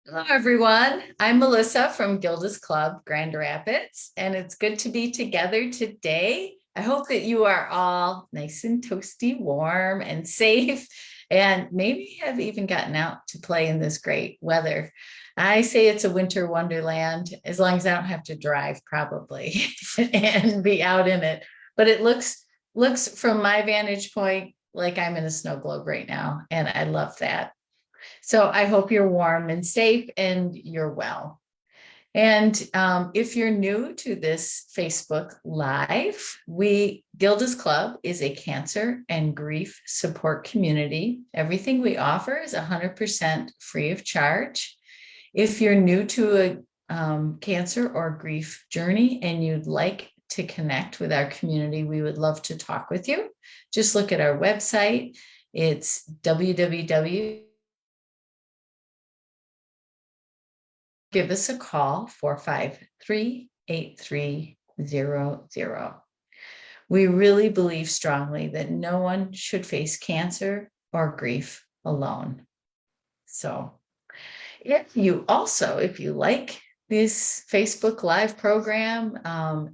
Hello, everyone. I'm Melissa from Gilda's Club, Grand Rapids, and it's good to be together today. I hope that you are all nice and toasty, warm, and safe, and maybe have even gotten out to play in this great weather. I say it's a winter wonderland as long as I don't have to drive, probably, and be out in it. But it looks from my vantage point like I'm in a snow globe right now, and I love that. So I hope you're warm and safe and you're well. And if you're new to this Facebook Live, Gilda's Club is a cancer and grief support community. Everything we offer is 100% free of charge. If you're new to a cancer or grief journey and you'd like to connect with our community, we would love to talk with you. Just look at our website. It's www. Give us a call, 453-8300. We really believe strongly that no one should face cancer or grief alone. So if you like this Facebook Live program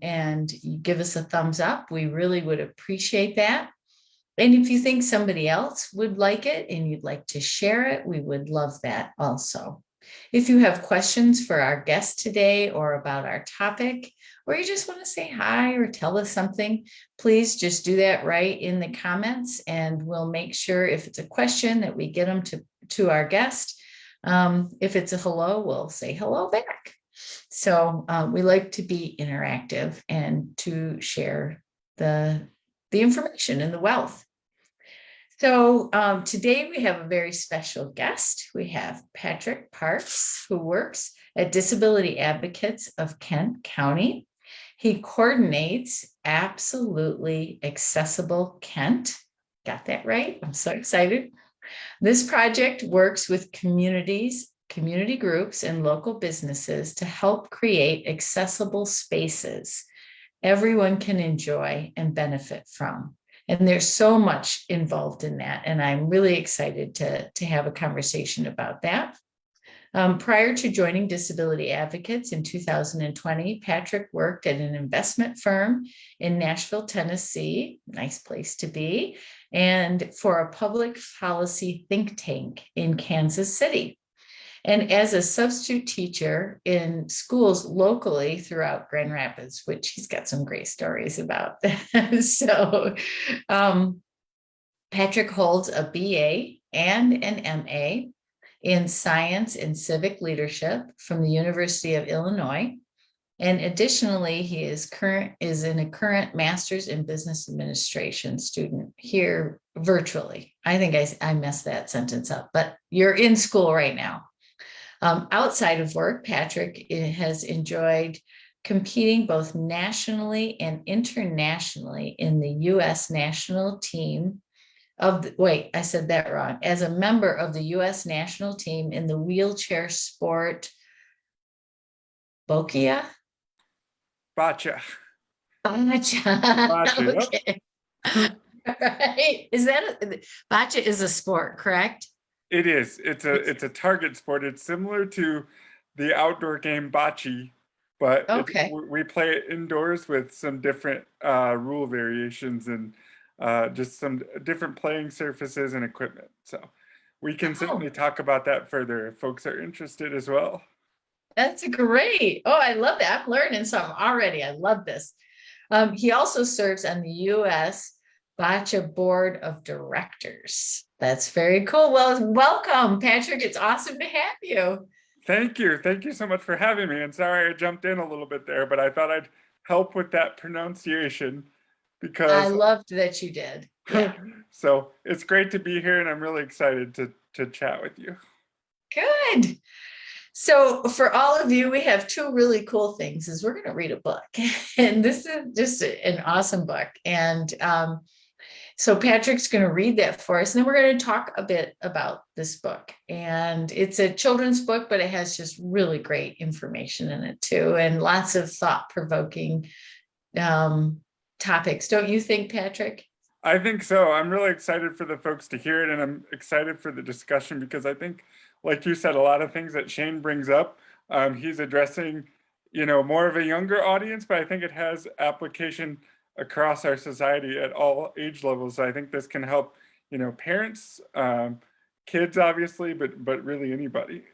and you give us a thumbs up, we really would appreciate that. And if you think somebody else would like it and you'd like to share it, we would love that also. If you have questions for our guest today or about our topic, or you just want to say hi or tell us something, please just do that right in the comments and we'll make sure if it's a question that we get them to our guest. If it's a hello, we'll say hello back. So we like to be interactive and to share the information and the wealth. So today we have a very special guest. We have Patrick Parks, who works at Disability Advocates of Kent County. He coordinates Absolutely Accessible Kent. Got that right? I'm so excited. This project works with communities, community groups, and local businesses to help create accessible spaces everyone can enjoy and benefit from. And there's so much involved in that. And I'm really excited to have a conversation about that. Prior to joining Disability Advocates in 2020, Patrick worked at an investment firm in Nashville, Tennessee, nice place to be, and for a public policy think tank in Kansas City. And as a substitute teacher in schools locally throughout Grand Rapids, which he's got some great stories about. So Patrick holds a BA and an MA in science and civic leadership from the University of Illinois. And additionally, he is in a current master's in business administration student here virtually. I think I messed that sentence up, but you're in school right now. Outside of work, Patrick has enjoyed competing both nationally and internationally in the U.S. national team I said that wrong. As a member of the U.S. national team in the wheelchair sport, Bokia? Boccia. Boccia. Okay. Right. Boccia is a sport, correct? It is. It's a target sport. It's similar to the outdoor game bocce, but we play it indoors with some different rule variations and just some different playing surfaces and equipment. So we can certainly talk about that further if folks are interested as well. That's great. Oh, I love that. I'm learning something already. I love this. He also serves on the U.S. Boccia Board of Directors. That's very cool. Well, welcome, Patrick. It's awesome to have you. Thank you. Thank you so much for having me. And sorry I jumped in a little bit there, but I thought I'd help with that pronunciation because I loved that you did. Yeah. So it's great to be here and I'm really excited to chat with you. Good. So for all of you, we have two really cool things is we're going to read a book and this is just an awesome book. And so Patrick's going to read that for us and then we're going to talk a bit about this book. And it's a children's book, but it has just really great information in it too. And lots of thought-provoking topics. Don't you think, Patrick? I think so. I'm really excited for the folks to hear it and I'm excited for the discussion because I think like you said, a lot of things that Shane brings up, he's addressing, more of a younger audience, but I think it has application across our society at all age levels. So I think this can help, parents, kids, obviously, but really anybody.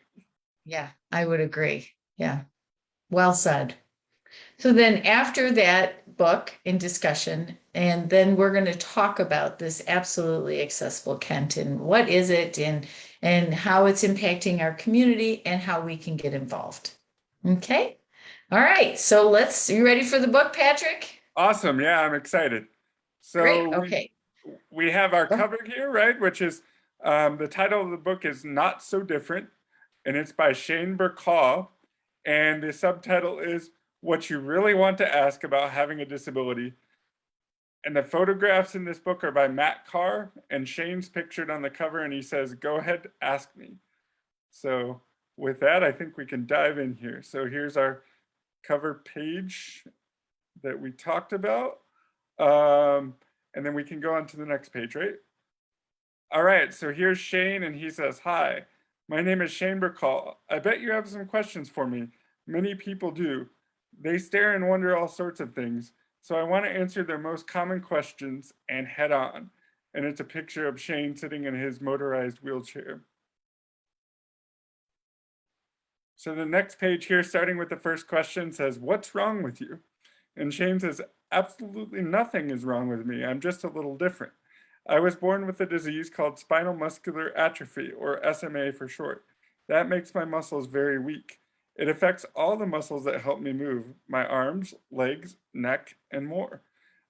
Yeah, I would agree. Yeah. Well said. So then after that book and discussion, and then we're going to talk about this absolutely accessible Kent and what is it and how it's impacting our community and how we can get involved. Okay. All right. So you ready for the book, Patrick? Awesome. Yeah, I'm excited. Great. So Okay. we have our cover here, right? Which is the title of the book is Not So Different, and it's by Shane Burcaw. And the subtitle is What You Really Want to Ask About Having a Disability. And the photographs in this book are by Matt Carr, and Shane's pictured on the cover, and he says, "Go ahead, ask me." So with that, I think we can dive in here. So here's our cover page that we talked about. And then we can go on to the next page, right? All right, so here's Shane, and he says, "Hi, my name is Shane Burcaw. I bet you have some questions for me. Many people do. They stare and wonder all sorts of things. So I want to answer their most common questions and head on." And it's a picture of Shane sitting in his motorized wheelchair. So the next page here, starting with the first question, says, "What's wrong with you?" And Shane says, "Absolutely nothing is wrong with me. I'm just a little different. I was born with a disease called spinal muscular atrophy, or SMA for short. That makes my muscles very weak. It affects all the muscles that help me move, my arms, legs, neck, and more.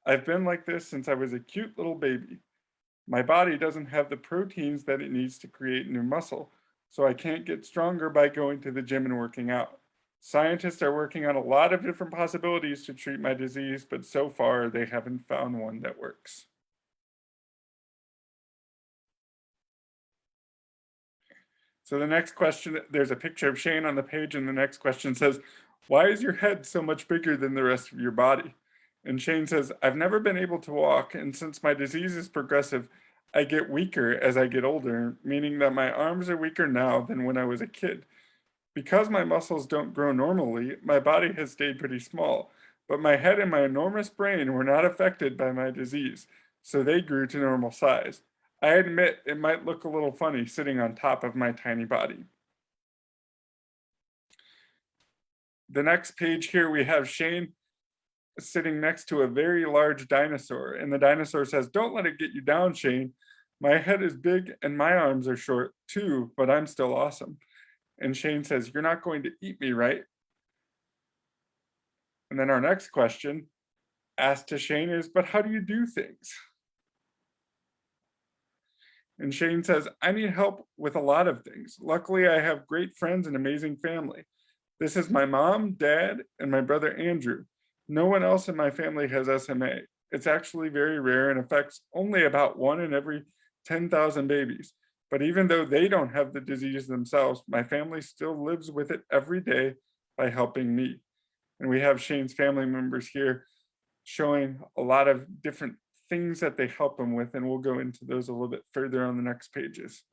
I've been like this since I was a cute little baby. My body doesn't have the proteins that it needs to create new muscle, so I can't get stronger by going to the gym and working out. Scientists are working on a lot of different possibilities to treat my disease, but so far they haven't found one that works." So the next question, there's a picture of Shane on the page, and the next question says, "Why is your head so much bigger than the rest of your body?" And Shane says, "I've never been able to walk, and since my disease is progressive, I get weaker as I get older, meaning that my arms are weaker now than when I was a kid. Because my muscles don't grow normally, my body has stayed pretty small, but my head and my enormous brain were not affected by my disease, so they grew to normal size. I admit it might look a little funny sitting on top of my tiny body." The next page here, we have Shane sitting next to a very large dinosaur, and the dinosaur says, "Don't let it get you down, Shane. My head is big and my arms are short too, but I'm still awesome." And Shane says, "You're not going to eat me, right?" And then our next question asked to Shane is, "But how do you do things?" And Shane says, "I need help with a lot of things. Luckily, I have great friends and amazing family. This is my mom, dad, and my brother Andrew. No one else in my family has SMA. It's actually very rare and affects only about 1 in every 10,000 babies. But even though they don't have the disease themselves, my family still lives with it every day by helping me." And we have Shane's family members here showing a lot of different things that they help him with, and we'll go into those a little bit further on the next pages.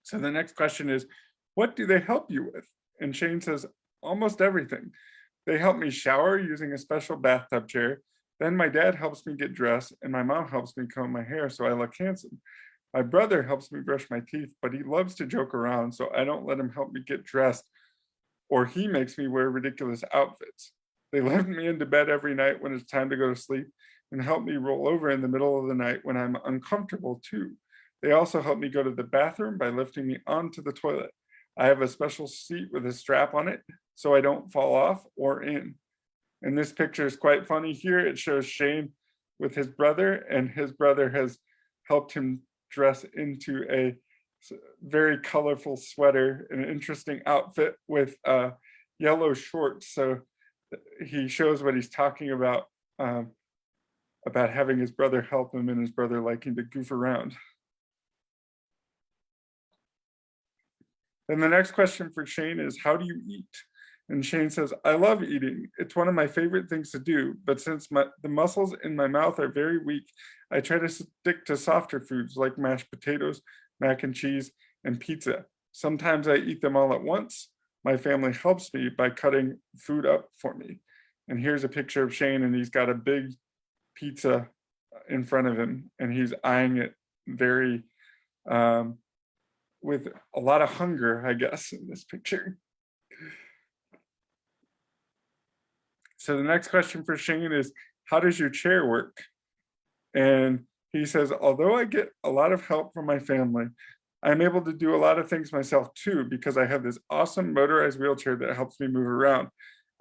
So the next question is, "What do they help you with?" And Shane says, "Almost everything. They help me shower using a special bathtub chair. Then my dad helps me get dressed, and my mom helps me comb my hair so I look handsome. My brother helps me brush my teeth, but he loves to joke around, so I don't let him help me get dressed, or he makes me wear ridiculous outfits. They lift me into bed every night when it's time to go to sleep and help me roll over in the middle of the night when I'm uncomfortable too. They also help me go to the bathroom by lifting me onto the toilet. I have a special seat with a strap on it so I don't fall off or in." And this picture is quite funny here. It shows Shane with his brother, and his brother has helped him dress into a very colorful sweater, an interesting outfit with yellow shorts. So he shows what he's talking about having his brother help him and his brother liking to goof around. And the next question for Shane is, "How do you eat?" And Shane says, "I love eating. It's one of my favorite things to do, but since the muscles in my mouth are very weak, I try to stick to softer foods like mashed potatoes, mac and cheese, and pizza. Sometimes I eat them all at once. My family helps me by cutting food up for me. And here's a picture of Shane, and he's got a big pizza in front of him, and he's eyeing it very with a lot of hunger, I guess, in this picture. So the next question for Shane is, how does your chair work? And he says, although I get a lot of help from my family, I'm able to do a lot of things myself too, because I have this awesome motorized wheelchair that helps me move around.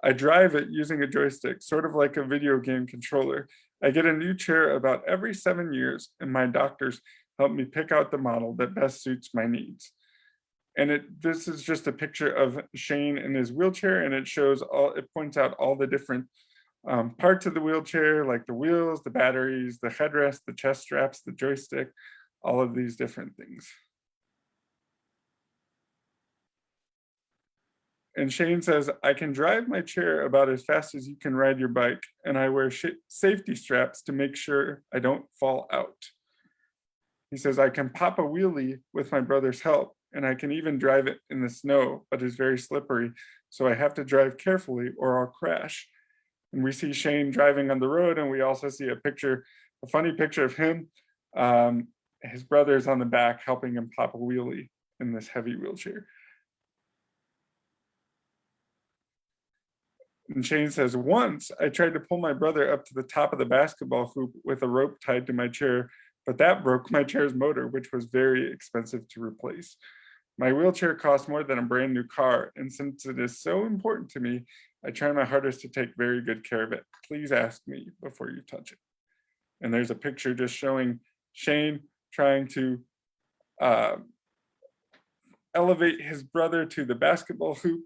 I drive it using a joystick, sort of like a video game controller. I get a new chair about every 7 years, and my doctors help me pick out the model that best suits my needs. And this is just a picture of Shane in his wheelchair, and it points out all the different parts of the wheelchair, like the wheels, the batteries, the headrest, the chest straps, the joystick, all of these different things. And Shane says, I can drive my chair about as fast as you can ride your bike, and I wear safety straps to make sure I don't fall out. He says, I can pop a wheelie with my brother's help, and I can even drive it in the snow, but it's very slippery, so I have to drive carefully or I'll crash. And we see Shane driving on the road, and we also see a funny picture of him. His brother's on the back helping him pop a wheelie in this heavy wheelchair. And Shane says, once I tried to pull my brother up to the top of the basketball hoop with a rope tied to my chair, but that broke my chair's motor, which was very expensive to replace. My wheelchair costs more than a brand new car, and since it is so important to me, I try my hardest to take very good care of it. Please ask me before you touch it. And there's a picture just showing Shane trying to elevate his brother to the basketball hoop,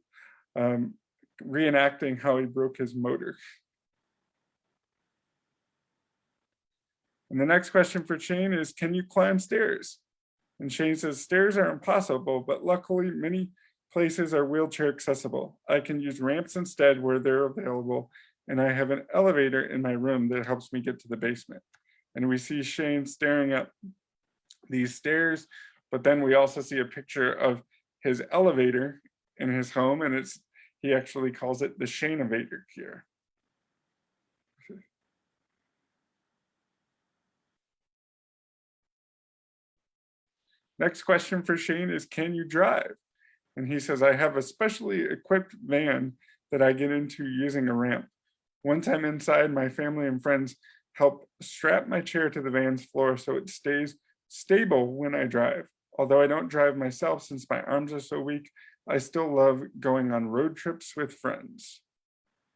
reenacting how he broke his motor. And the next question for Shane is, can you climb stairs? And Shane says, stairs are impossible, but luckily many places are wheelchair accessible. I can use ramps instead where they're available, and I have an elevator in my room that helps me get to the basement. And we see Shane staring up these stairs, but then we also see a picture of his elevator in his home, and he actually calls it the Shanevator here. Next question for Shane is, can you drive? And he says, I have a specially equipped van that I get into using a ramp. Once I'm inside, my family and friends help strap my chair to the van's floor so it stays stable when I drive. Although I don't drive myself since my arms are so weak, I still love going on road trips with friends.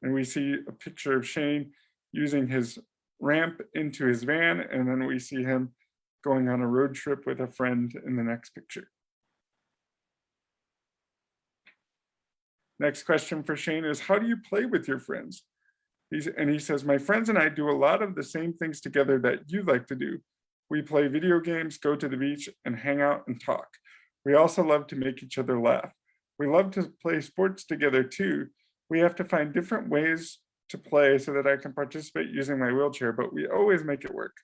And we see a picture of Shane using his ramp into his van, and then we see him going on a road trip with a friend in the next picture. Next question for Shane is, how do you play with your friends? He says, my friends and I do a lot of the same things together that you like to do. We play video games, go to the beach, and hang out and talk. We also love to make each other laugh. We love to play sports together too. We have to find different ways to play so that I can participate using my wheelchair, but we always make it work.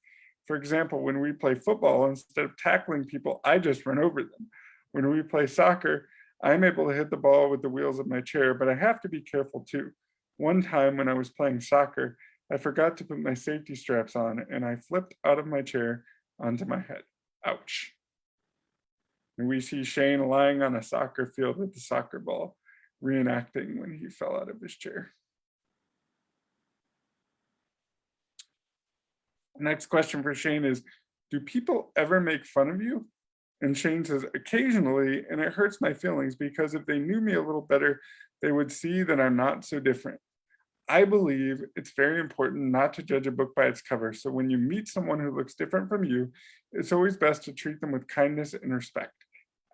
For example, when we play football, instead of tackling people, I just run over them. When we play soccer, I'm able to hit the ball with the wheels of my chair, but I have to be careful too. One time when I was playing soccer, I forgot to put my safety straps on and I flipped out of my chair onto my head. Ouch. And we see Shane lying on a soccer field with the soccer ball, reenacting when he fell out of his chair. Next question for Shane is, do people ever make fun of you? And Shane says, occasionally, and it hurts my feelings because if they knew me a little better, they would see that I'm not so different. I believe it's very important not to judge a book by its cover. So when you meet someone who looks different from you, it's always best to treat them with kindness and respect.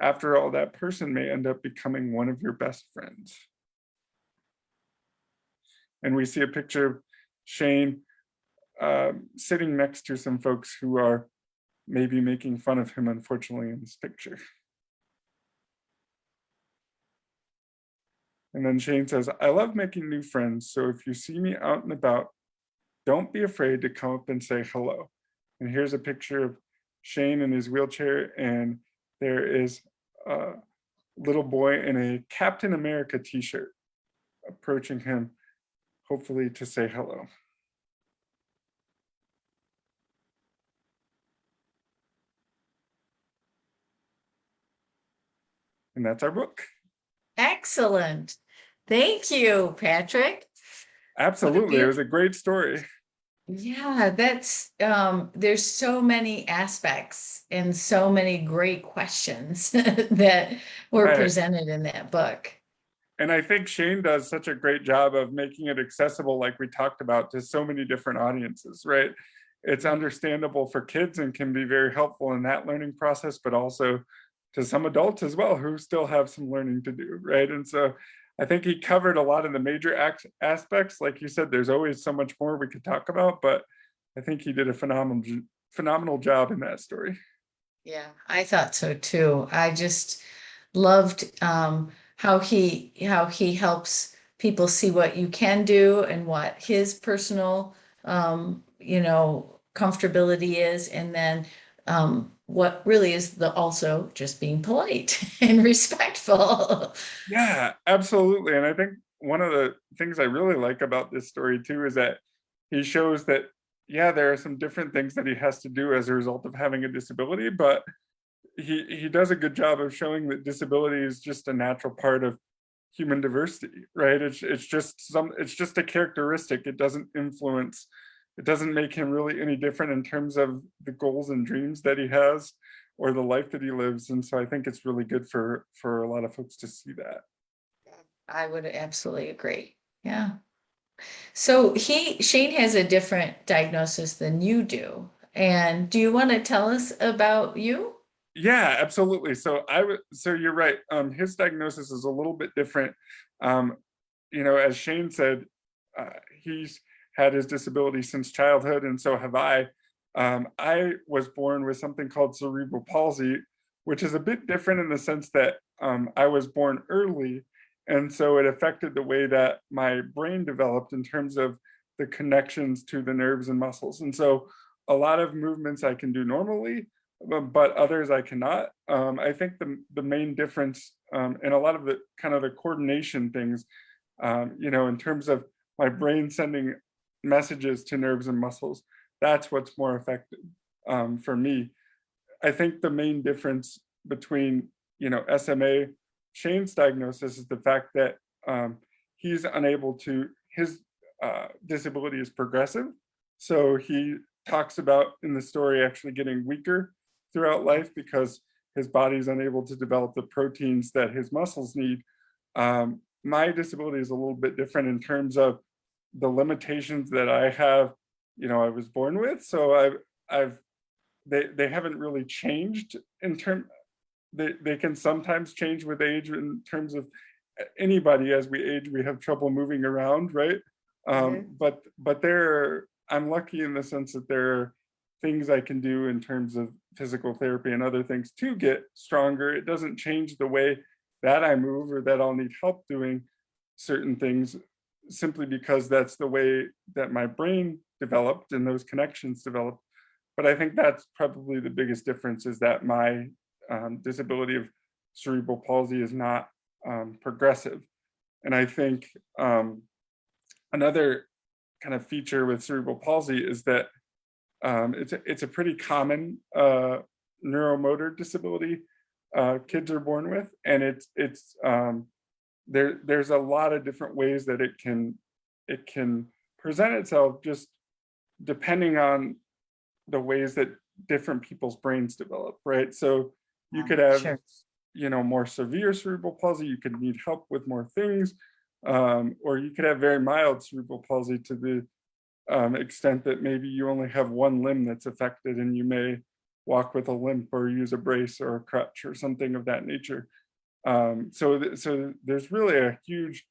After all, that person may end up becoming one of your best friends. And we see a picture of Shane sitting next to some folks who are maybe making fun of him, unfortunately, in this picture. And then Shane says, I love making new friends, so if you see me out and about, don't be afraid to come up and say hello. And here's a picture of Shane in his wheelchair, and there is a little boy in a Captain America t-shirt approaching him, hopefully to say hello. And that's our book. Excellent. Thank you, Patrick. Absolutely. It was a great story. Yeah, that's there's so many aspects and so many great questions that were presented in that book. And I think Shane does such a great job of making it accessible, like we talked about, to so many different audiences, right? It's understandable for kids and can be very helpful in that learning process, but also to some adults as well who still have some learning to do, right? And so I think he covered a lot of the major aspects. Like you said, there's always so much more we could talk about, but I think he did a phenomenal job in that story. Yeah, I thought so too. I just loved how he helps people see what you can do and what his personal comfortability is, and then what really is the also just being polite and respectful. Yeah, absolutely. And I think one of the things I really like about this story too is that he shows that, yeah, there are some different things that he has to do as a result of having a disability, but he does a good job of showing that disability is just a natural part of human diversity, right? It's just a characteristic. It doesn't influence, it doesn't make him really any different in terms of the goals and dreams that he has or the life that he lives. And so I think it's really good for a lot of folks to see that. I would absolutely agree. Yeah. So Shane has a different diagnosis than you do. And do you want to tell us about you? Yeah, absolutely. So you're right. His diagnosis is a little bit different. As Shane said, he's had his disability since childhood, and so have I. I was born with something called cerebral palsy, which is a bit different in the sense that I was born early, and so it affected the way that my brain developed in terms of the connections to the nerves and muscles. And so a lot of movements I can do normally, but others I cannot. I think the main difference in a lot of the kind of the coordination things, in terms of my brain sending messages to nerves and muscles, that's what's more effective for me. I think the main difference between SMA, Shane's diagnosis, is the fact that he's unable to, his disability is progressive. So he talks about in the story actually getting weaker throughout life because his body is unable to develop the proteins that his muscles need. My disability is a little bit different in terms of the limitations that I have, I was born with. So they haven't really changed in term. They can sometimes change with age in terms of anybody. As we age, we have trouble moving around, right? But I'm lucky in the sense that there are things I can do in terms of physical therapy and other things to get stronger. It doesn't change the way that I move or that I'll need help doing certain things, simply because that's the way that my brain developed and those connections developed. But I think that's probably the biggest difference, is that my disability of cerebral palsy is not progressive. And I think another kind of feature with cerebral palsy is that it's a pretty common neuromotor disability kids are born with, and there's a lot of different ways that it can present itself, just depending on the ways that different people's brains develop, right? So you could have more severe cerebral palsy, you could need help with more things, or you could have very mild cerebral palsy to the extent that maybe you only have one limb that's affected and you may walk with a limp or use a brace or a crutch or something of that nature. So there's really a huge,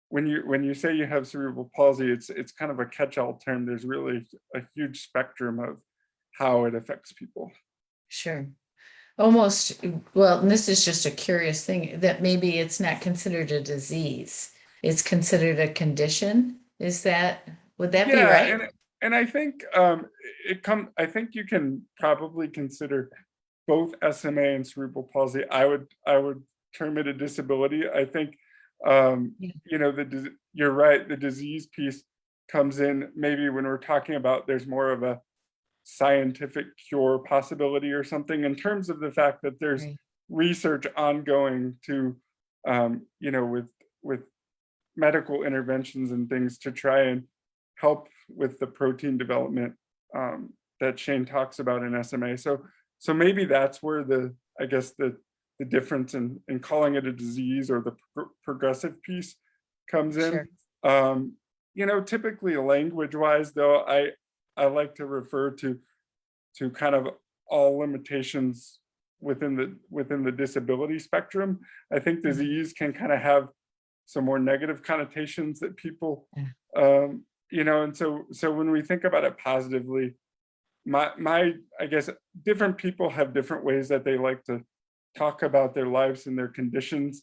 when you say you have cerebral palsy, it's kind of a catch-all term. There's really a huge spectrum of how it affects people. Sure. Almost, well, and this is just a curious thing, that maybe it's not considered a disease. It's considered a condition. Would that be right? And I think I think you can probably consider both SMA and cerebral palsy, I would term it a disability. I think, you know, you're right, the disease piece comes in maybe when we're talking about there's more of a scientific cure possibility or something, in terms of the fact that there's Right. research ongoing to, you know, with medical interventions and things to try and help with the protein development, that Shane talks about in SMA. So maybe that's where I guess the difference in calling it a disease or the progressive piece comes in. Sure. You know, typically language wise though, I like to refer to kind of all limitations within the disability spectrum. I think disease can kind of have some more negative connotations that people, you know, and so when we think about it positively, my I guess different people have different ways that they like to talk about their lives and their conditions.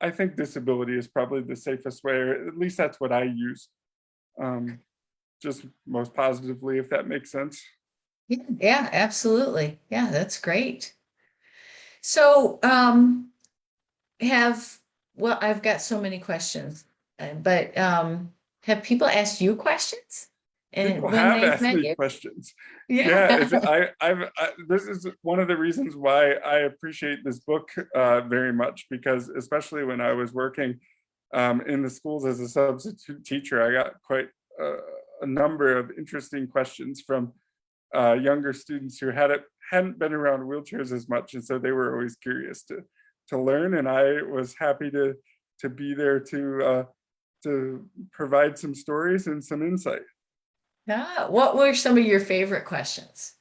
I think disability is probably the safest way, or at least that's what I use. Just most positively, if that makes sense. Yeah, absolutely. Yeah, that's great. So, I've got so many questions, but have people asked you questions People and when have they've asked met me you? questions. Yeah. Yeah, this is one of the reasons why I appreciate this book very much, because especially when I was working in the schools as a substitute teacher, I got quite a number of interesting questions from younger students who hadn't been around wheelchairs as much, and so they were always curious to learn, and I was happy to be there to provide some stories and some insight. What were some of your favorite questions?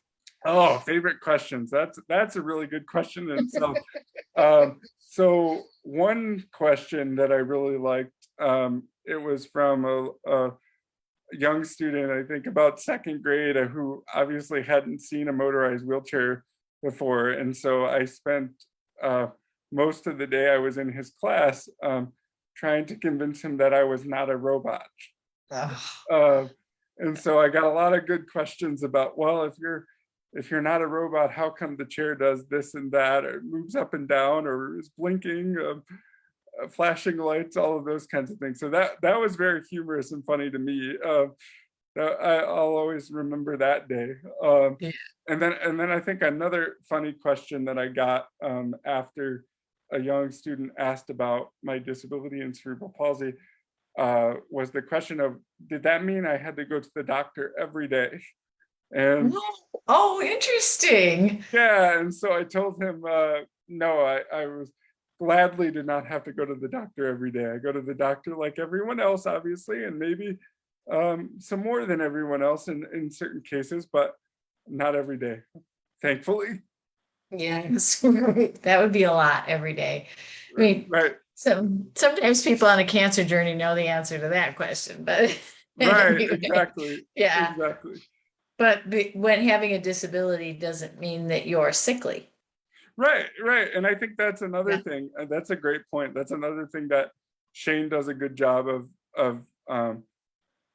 Oh, favorite questions. That's a really good question. And so one question that I really liked, it was from a young student, I think about second grade, who obviously hadn't seen a motorized wheelchair before. And so I spent most of the day I was in his class trying to convince him that I was not a robot. Uh, and so I got a lot of good questions about, well, if you're not a robot, how come the chair does this and that, or moves up and down, or is blinking, flashing lights, all of those kinds of things. So that was very humorous and funny to me. I'll always remember that day. Yeah. And then I think another funny question that I got after a young student asked about my disability and cerebral palsy was the question of, did that mean I had to go to the doctor every day? And Oh, interesting. yeah, and so I told him, no, I was gladly did not have to go to the doctor every day. I go to the doctor like everyone else, obviously, and maybe some more than everyone else in certain cases, but not every day, thankfully. Yes, right. That would be a lot every day. I mean, Right, sometimes people on a cancer journey know the answer to that question, but right, anyway, exactly, yeah. exactly. But when having a disability doesn't mean that you're sickly. Right, right. And I think that's another Yeah. thing. That's a great point. That's another thing that Shane does a good job of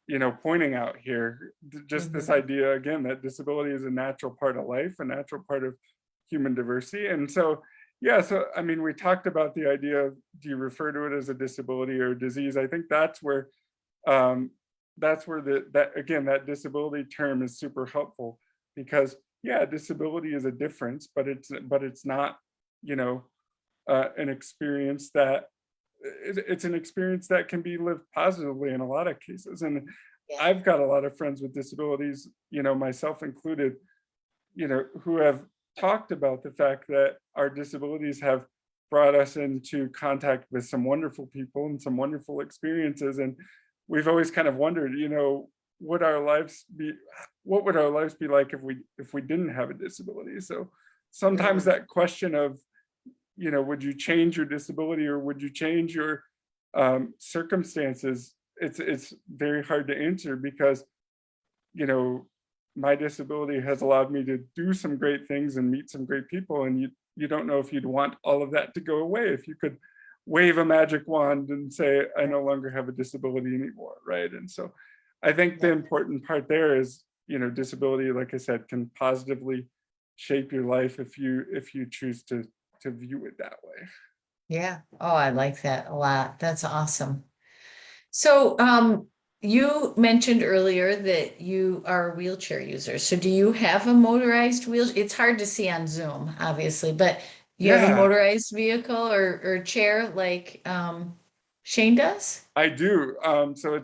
you know, pointing out here. Just this Mhm. idea again that disability is a natural part of life, a natural part of human diversity. And so yeah, so I mean, we talked about the idea of, do you refer to it as a disability or a disease? I think um, that's where that again, that disability term is super helpful, because yeah, disability is a difference, but it's not, you know, an experience that it's an experience that can be lived positively in a lot of cases. And Yeah. I've got a lot of friends with disabilities, you know, myself included, you know, who have talked about the fact that our disabilities have brought us into contact with some wonderful people and some wonderful experiences. And we've always kind of wondered, you know, would our lives be what would our lives be like if we didn't have a disability? So sometimes Mhm. that question of, you know, would you change your disability or would you change your circumstances? It's very hard to answer, because you know, my disability has allowed me to do some great things and meet some great people, and you don't know if you'd want all of that to go away if you could wave a magic wand and say I no longer have a disability anymore, right? And so I think the Yeah. important part there is, you know, disability, like I said, can positively shape your life if you choose to view it that way. Yeah. Oh, I like that a lot. That's awesome. So, you mentioned earlier that you are a wheelchair user. So do you have a motorized wheel? It's hard to see on Zoom, obviously, but you have a Yeah, motorized vehicle or chair like Shane does? I do. So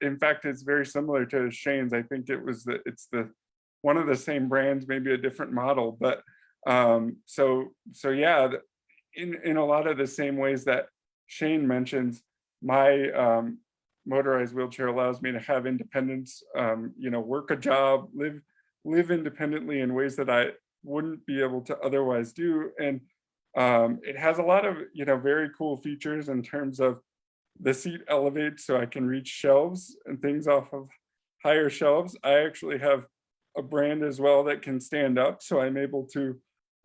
in fact, it's very similar to Shane's. I think it's the one of the same brands, maybe a different model, but so yeah, in a lot of the same ways that Shane mentions, my motorized wheelchair allows me to have independence, work a job, live independently in ways that I wouldn't be able to otherwise do. And it has a lot of, very cool features in terms of the seat elevates so I can reach shelves and things off of higher shelves. I actually have a brand as well that can stand up, so I'm able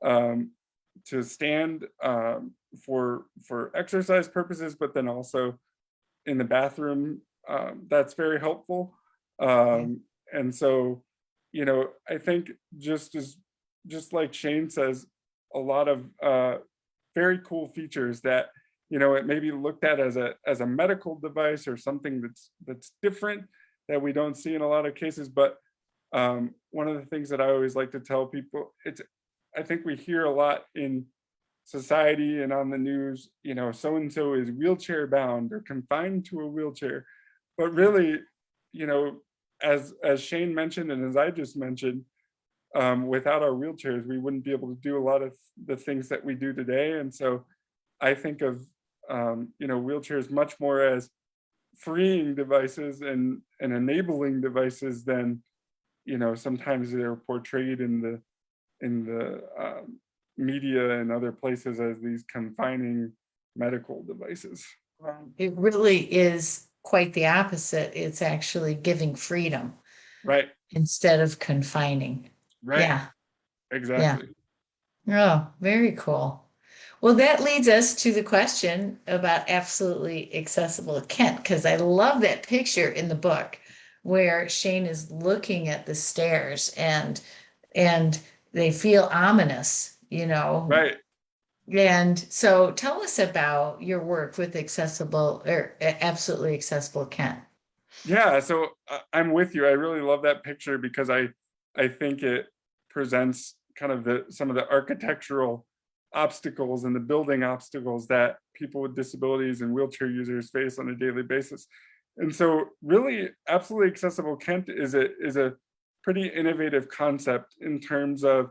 um, to stand for exercise purposes, but then also in the bathroom. That's very helpful. Yeah. And so, I think just like Shane says, a lot of very cool features that it may be looked at as a medical device or something that's different that we don't see in a lot of cases. But one of the things that I always like to tell people, I think we hear a lot in society and on the news, so and so is wheelchair bound or confined to a wheelchair. But really, you know, as Shane mentioned and as I just mentioned, without our wheelchairs, we wouldn't be able to do a lot of the things that we do today. And so I think of wheelchairs much more as freeing devices and enabling devices than sometimes they're portrayed in the media and other places as these confining medical devices. It really is quite the opposite. It's actually giving freedom Right. instead of confining. Right. Yeah. Yeah. Exactly. Oh, very cool. Well, that leads us to the question about absolutely accessible Kent, because I love that picture in the book where Shane is looking at the stairs and they feel ominous, Right. And so tell us about your work with accessible or absolutely accessible Kent. Yeah, so I'm with you. I really love that picture because I think it presents kind of some of the architectural obstacles and the building obstacles that people with disabilities and wheelchair users face on a daily basis. And so really absolutely accessible Kent is a pretty innovative concept in terms of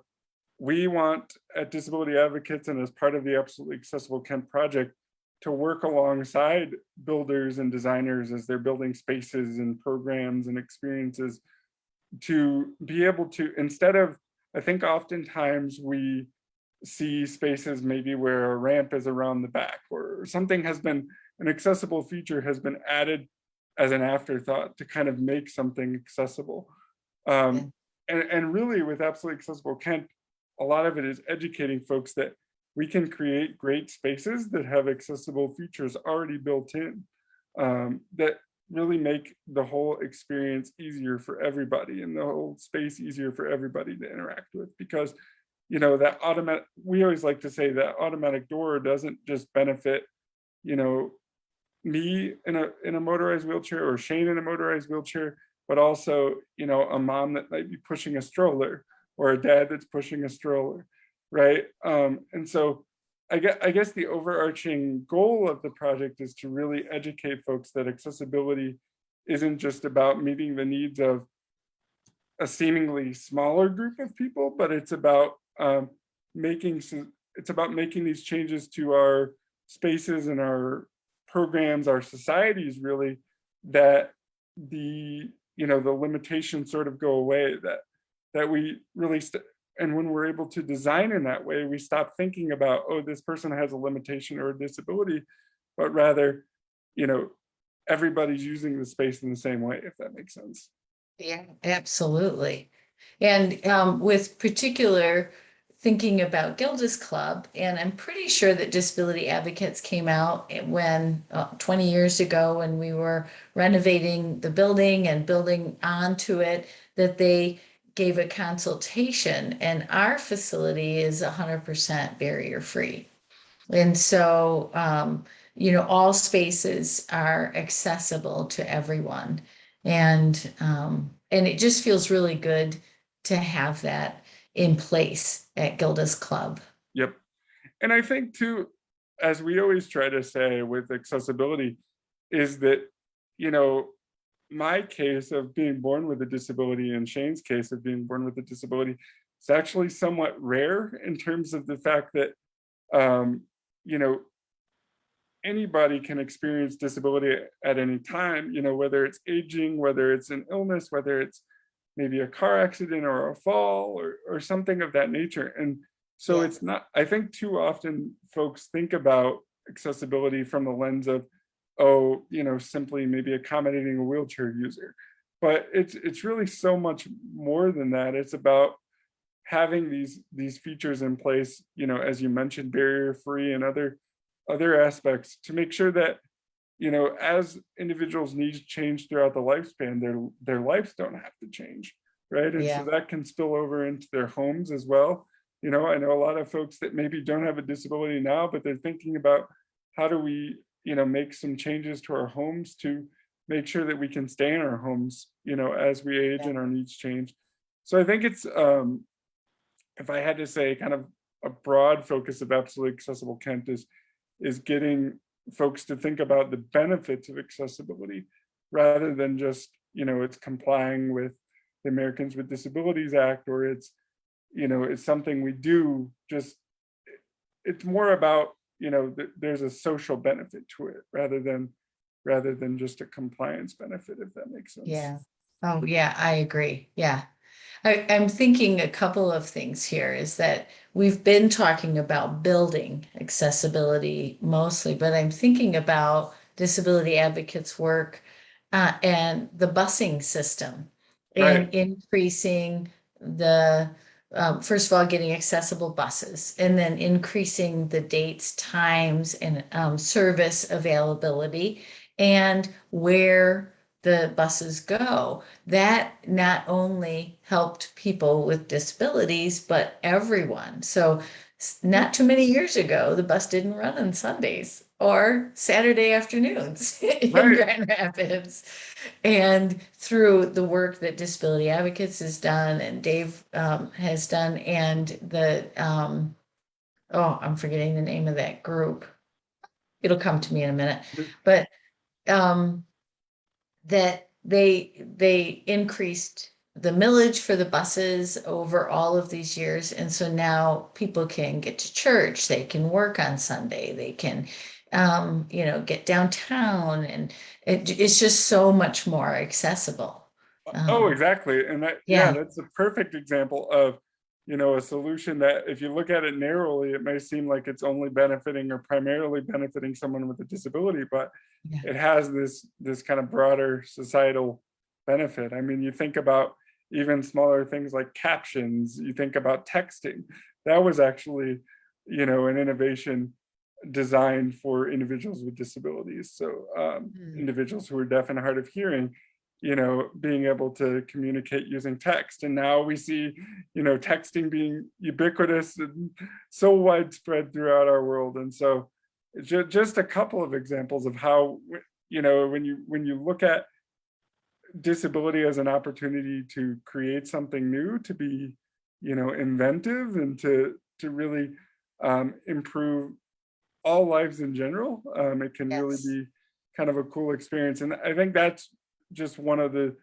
we want at Disability Advocates and as part of the Absolutely Accessible Kent project to work alongside builders and designers as they're building spaces and programs and experiences to be able to, instead of, I think oftentimes we see spaces maybe where a ramp is around the back or something an accessible feature has been added as an afterthought to kind of make something accessible. Um, and really with Absolutely Accessible Kent, a lot of it is educating folks that we can create great spaces that have accessible features already built in, that really make the whole experience easier for everybody and the whole space easier for everybody to interact with. Because that automatic, we always like to say that automatic door doesn't just benefit me in a motorized wheelchair or Shane in a motorized wheelchair, but also a mom that might be pushing a stroller or a dad that's pushing a stroller, right? And so I guess the overarching goal of the project is to really educate folks that accessibility isn't just about meeting the needs of a seemingly smaller group of people, but it's about making these changes to our spaces and our programs, our societies, really, that the limitations sort of go away, that we really and when we're able to design in that way, we stop thinking about, oh, this person has a limitation or a disability, but rather, everybody's using the space in the same way, if that makes sense. Yeah, absolutely. And with particular thinking about Gilda's Club, and I'm pretty sure that Disability Advocates came out when 20 years ago when we were renovating the building and building onto it, that they gave a consultation, and our facility is 100% barrier free. And so, all spaces are accessible to everyone. And it just feels really good to have that in place at Gilda's Club. Yep. And I think too, as we always try to say with accessibility, is that, my case of being born with a disability and Shane's case of being born with a disability is actually somewhat rare in terms of the fact that, um, anybody can experience disability at any time, whether it's aging, whether it's an illness, whether it's maybe a car accident or a fall or something of that nature. And so it's not, I think too often folks think about accessibility from the lens of, simply maybe accommodating a wheelchair user. But it's really so much more than that. It's about having these features in place, as you mentioned, barrier free and other aspects to make sure that, as individuals' needs change throughout the lifespan, their lives don't have to change, right? And so that can spill over into their homes as well. I know a lot of folks that maybe don't have a disability now, but they're thinking about how do we, make some changes to our homes to make sure that we can stay in our homes, as we age and our needs change. So I think it's, if I had to say kind of a broad focus of Absolutely Accessible Kent is getting folks to think about the benefits of accessibility rather than just, it's complying with the Americans with Disabilities Act, or it's, it's something we do. Just, it's more about, there's a social benefit to it rather than just a compliance benefit, if that makes sense. Yeah. Oh, yeah, I agree. Yeah. I'm thinking a couple of things here is that we've been talking about building accessibility mostly, but I'm thinking about disability advocates' work and the busing system and increasing the, first of all, getting accessible buses and then increasing the dates, times, and service availability and where the buses go. That not only helped people with disabilities, but everyone. So not too many years ago, the bus didn't run on Sundays or Saturday afternoons in Grand Rapids. And through the work that Disability Advocates has done and Dave has done, and I'm forgetting the name of that group. It'll come to me in a minute. But that they increased the millage for the buses over all of these years. And so now people can get to church, they can work on Sunday, they can, get downtown, and it's just so much more accessible. Exactly. And that's a perfect example of, a solution that if you look at it narrowly, it may seem like it's only benefiting or primarily benefiting someone with a disability, but it has this kind of broader societal benefit. I mean, you think about even smaller things like captions, you think about texting. That was actually, an innovation designed for individuals with disabilities. So individuals who are deaf and hard of hearing, being able to communicate using text. And now we see, texting being ubiquitous and so widespread throughout our world. And so just a couple of examples of how, when you look at disability as an opportunity to create something new, to be, inventive, and to really improve all lives in general, it can really be kind of a cool experience. And I think that's just one of the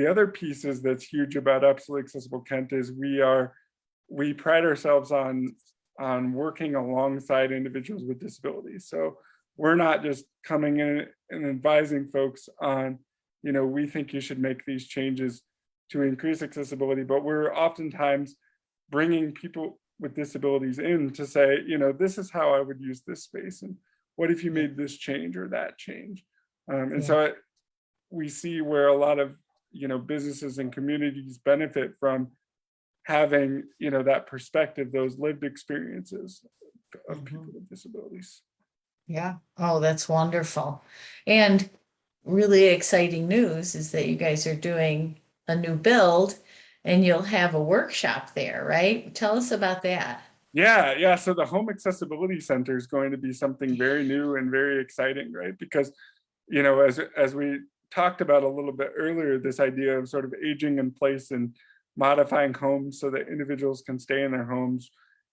other pieces that's huge about Absolutely Accessible Kent is we pride ourselves on working alongside individuals with disabilities. So we're not just coming in and advising folks on, we think you should make these changes to increase accessibility, but we're oftentimes bringing people with disabilities in to say, this is how I would use this space, and what if you made this change or that change? So we see where a lot of, businesses and communities benefit from having, that perspective, those lived experiences of people with disabilities. Yeah. Oh, that's wonderful. And really exciting news is that you guys are doing a new build and you'll have a workshop there, right? Tell us about that. Yeah. So the Home Accessibility Center is going to be something very new and very exciting, right? Because, as we talked about a little bit earlier, this idea of sort of aging in place and modifying homes so that individuals can stay in their homes,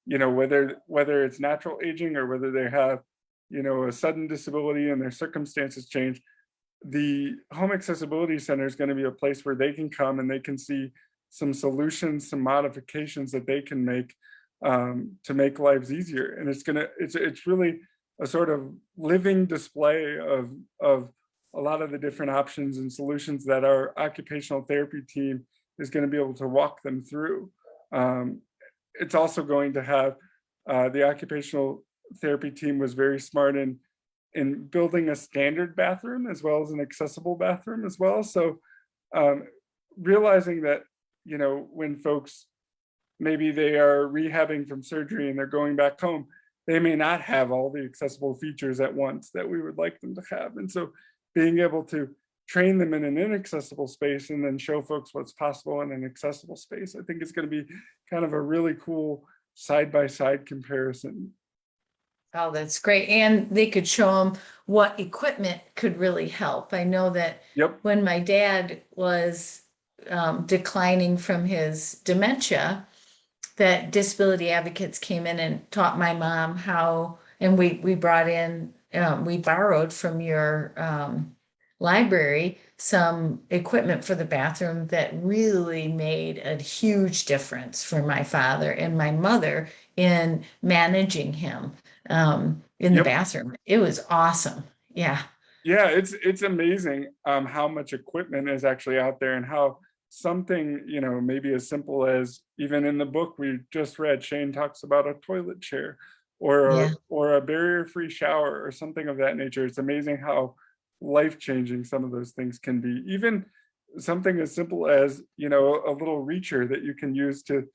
whether it's natural aging or whether they have, a sudden disability and their circumstances change. The Home Accessibility Center is going to be a place where they can come and they can see some solutions, some modifications that they can make to make lives easier. And it's really a sort of living display of a lot of the different options and solutions that our occupational therapy team is going to be able to walk them through. It's also going to have the occupational therapy team was very smart in building a standard bathroom as well as an accessible bathroom as well. So realizing that, when folks, maybe they are rehabbing from surgery and they're going back home, they may not have all the accessible features at once that we would like them to have. And so being able to train them in an inaccessible space and then show folks what's possible in an accessible space, I think is going to be kind of a really cool side-by-side comparison. Oh, that's great. And they could show them what equipment could really help. I know that when my dad was declining from his dementia, that disability advocates came in and taught my mom how, and we brought in, we borrowed from your library some equipment for the bathroom that really made a huge difference for my father and my mother in managing him in the bathroom. It was awesome. Yeah. Yeah, it's amazing how much equipment is actually out there and how something, maybe as simple as, even in the book we just read, Shane talks about a toilet chair or a barrier-free shower or something of that nature. It's amazing how life-changing some of those things can be. Even something as simple as, a little reacher that you can use to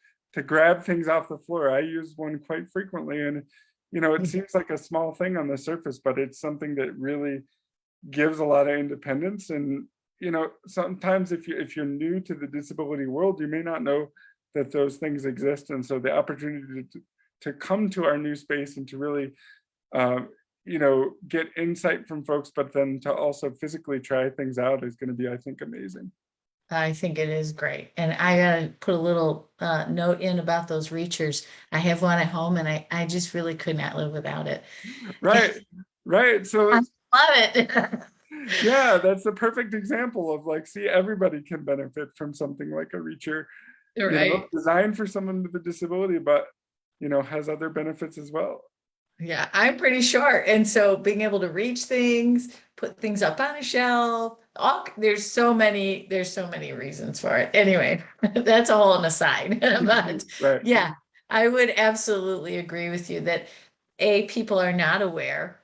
grab things off the floor. I use one quite frequently, and it seems like a small thing on the surface, but it's something that really gives a lot of independence. And sometimes if you're new to the disability world, you may not know that those things exist. And so the opportunity to come to our new space and to really get insight from folks, but then to also physically try things out is going to be, I think, amazing. I think it is great. And I gotta put a little note in about those reachers. I have one at home and I just really could not live without it. Right. So I love it. Yeah, that's a perfect example of see, everybody can benefit from something like a reacher, designed for someone with a disability, but has other benefits as well. Yeah, I'm pretty short. And so being able to reach things, put things up on a shelf, there's so many reasons for it. Anyway, that's a whole aside. But yeah, I would absolutely agree with you that people are not aware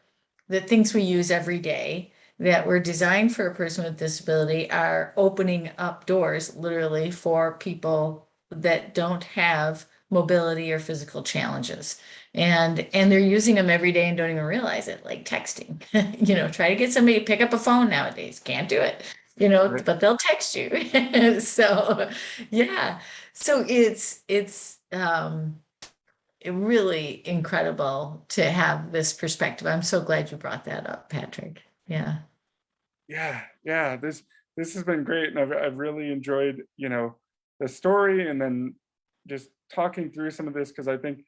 that things we use every day that were designed for a person with disability are opening up doors literally for people that don't have mobility or physical challenges. And they're using them every day and don't even realize it, like texting. Try to get somebody to pick up a phone nowadays. Can't do it, but they'll text you. So yeah. So it's really incredible to have this perspective. I'm so glad you brought that up, Patrick. Yeah. This has been great, and I've really enjoyed the story, and then just talking through some of this, because I think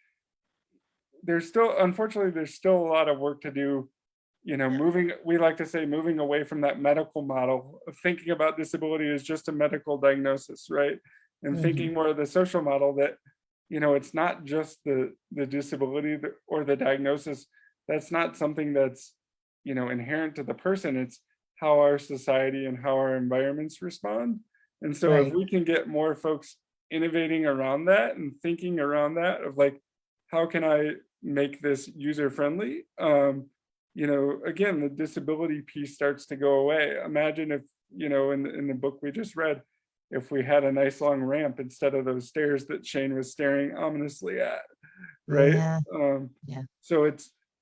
unfortunately there's still a lot of work to do. We like to say moving away from that medical model of thinking about disability as just a medical diagnosis, right? And thinking more of the social model that it's not just the disability or the diagnosis. That's not something that's inherent to the person. It's how our society and how our environments respond. And so if we can get more folks innovating around that and thinking around that of how can I make this user friendly? Again, the disability piece starts to go away. Imagine if, in the book we just read, if we had a nice long ramp instead of those stairs that Shane was staring ominously at, right? So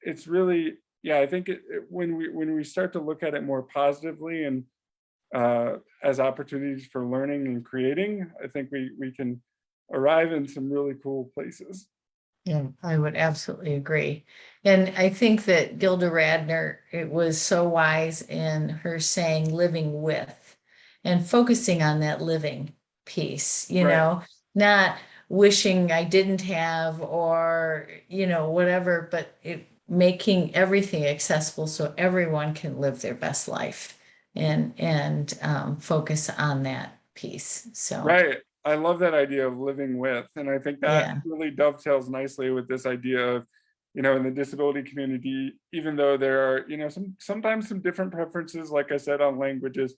it's really, I think when we start to look at it more positively and as opportunities for learning and creating, I think we can arrive in some really cool places. Yeah, I would absolutely agree. And I think that Gilda Radner, it was so wise in her saying living with and focusing on that living piece, not wishing I didn't have or, whatever, but making everything accessible so everyone can live their best life and focus on that piece. So, right. I love that idea of living with, and I think that yeah. really dovetails nicely with this idea of, in the disability community, even though there are, sometimes some different preferences, like I said, on languages,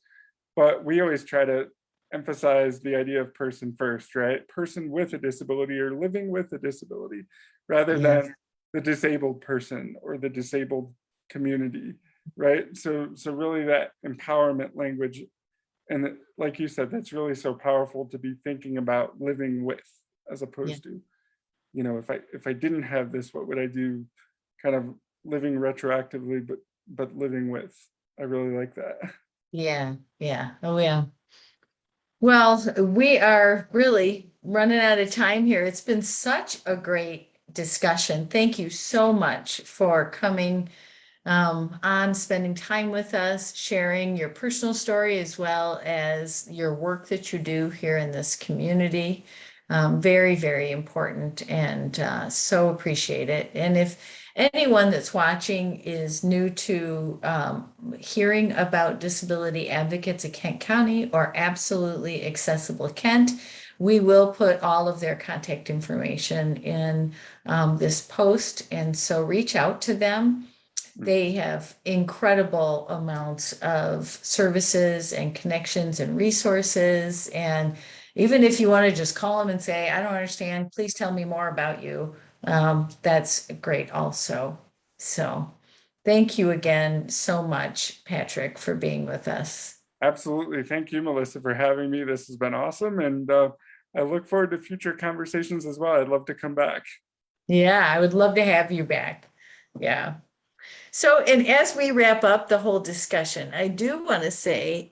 but we always try to emphasize the idea of person first, right? Person with a disability or living with a disability, rather Yeah. than the disabled person or the disabled community, right? So really that empowerment language, and like you said, that's really so powerful to be thinking about living with, as Yeah. opposed to, if I didn't have this, what would I do? Kind of living retroactively, but living with. I really like that. Yeah. Yeah. Oh, yeah. Well, we are really running out of time here. It's been such a great discussion. Thank you so much for coming on, spending time with us, sharing your personal story as well as your work that you do here in this community. Very, very important and so appreciate it. And if anyone that's watching is new to hearing about disability advocates of Kent County or Absolutely Accessible Kent, we will put all of their contact information in this post. And so reach out to them. They have incredible amounts of services and connections and resources. And even if you want to just call them and say, I don't understand, please tell me more about you, that's great also. So thank you again so much, Patrick, for being with us. Absolutely. Thank you, Melissa, for having me. This has been awesome. And I look forward to future conversations as well. I'd love to come back. Yeah, I would love to have you back. Yeah. So, and as we wrap up the whole discussion, I do want to say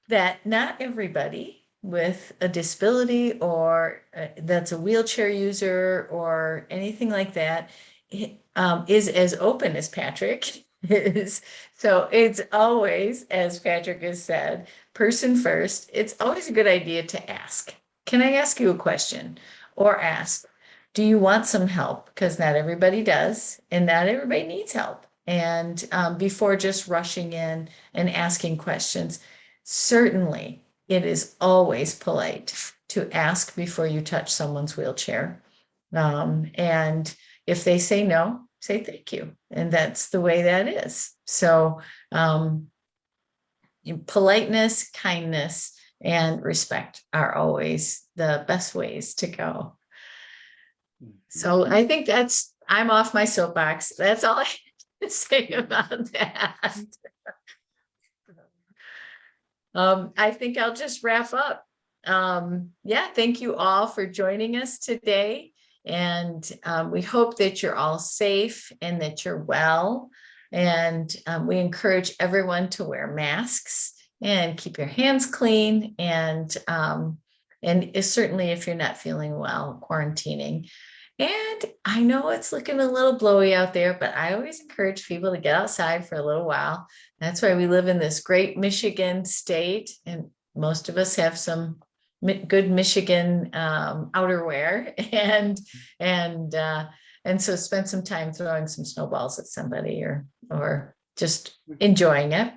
that not everybody with a disability or that's a wheelchair user or anything like that is as open as Patrick is. So it's always, as Patrick has said, person first. It's always a good idea to ask, can I ask you a question? Or ask, do you want some help? Because not everybody does, and not everybody needs help. And before just rushing in and asking questions, certainly it is always polite to ask before you touch someone's wheelchair. And if they say no, say thank you. And that's the way that is. So politeness, kindness, and respect are always the best ways to go. So I think I'm off my soapbox. That's all I have to say about that. I think I'll just wrap up. Yeah, thank you all for joining us today. And we hope that you're all safe and that you're well. And we encourage everyone to wear masks and keep your hands clean. And certainly if you're not feeling well, quarantining. And I know it's looking a little blowy out there, but I always encourage people to get outside for a little while. That's why we live in this great Michigan state, and most of us have some good Michigan outerwear, and so spend some time throwing some snowballs at somebody or just enjoying it.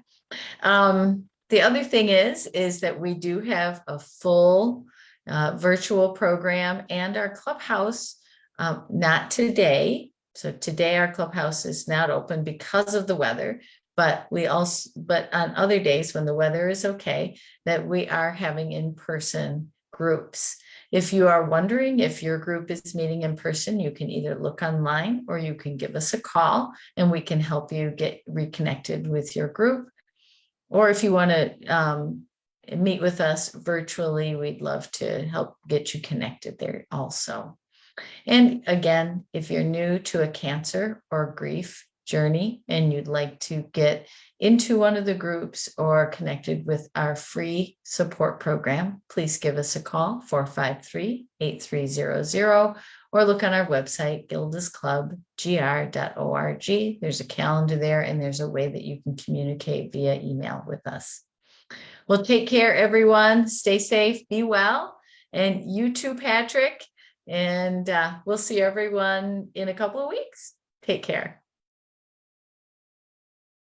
The other thing is that we do have a full virtual program, and our clubhouse. Not today. So today our clubhouse is not open because of the weather, but on other days when the weather is okay, that we are having in-person groups. If you are wondering if your group is meeting in person, you can either look online or you can give us a call and we can help you get reconnected with your group. Or if you want to meet with us virtually, we'd love to help get you connected there also. And again, if you're new to a cancer or grief journey and you'd like to get into one of the groups or connected with our free support program, please give us a call, 453-8300, or look on our website, gildasclubgr.org. There's a calendar there, and there's a way that you can communicate via email with us. Well, take care, everyone. Stay safe, be well. And you too, Patrick. And we'll see everyone in a couple of weeks. Take care.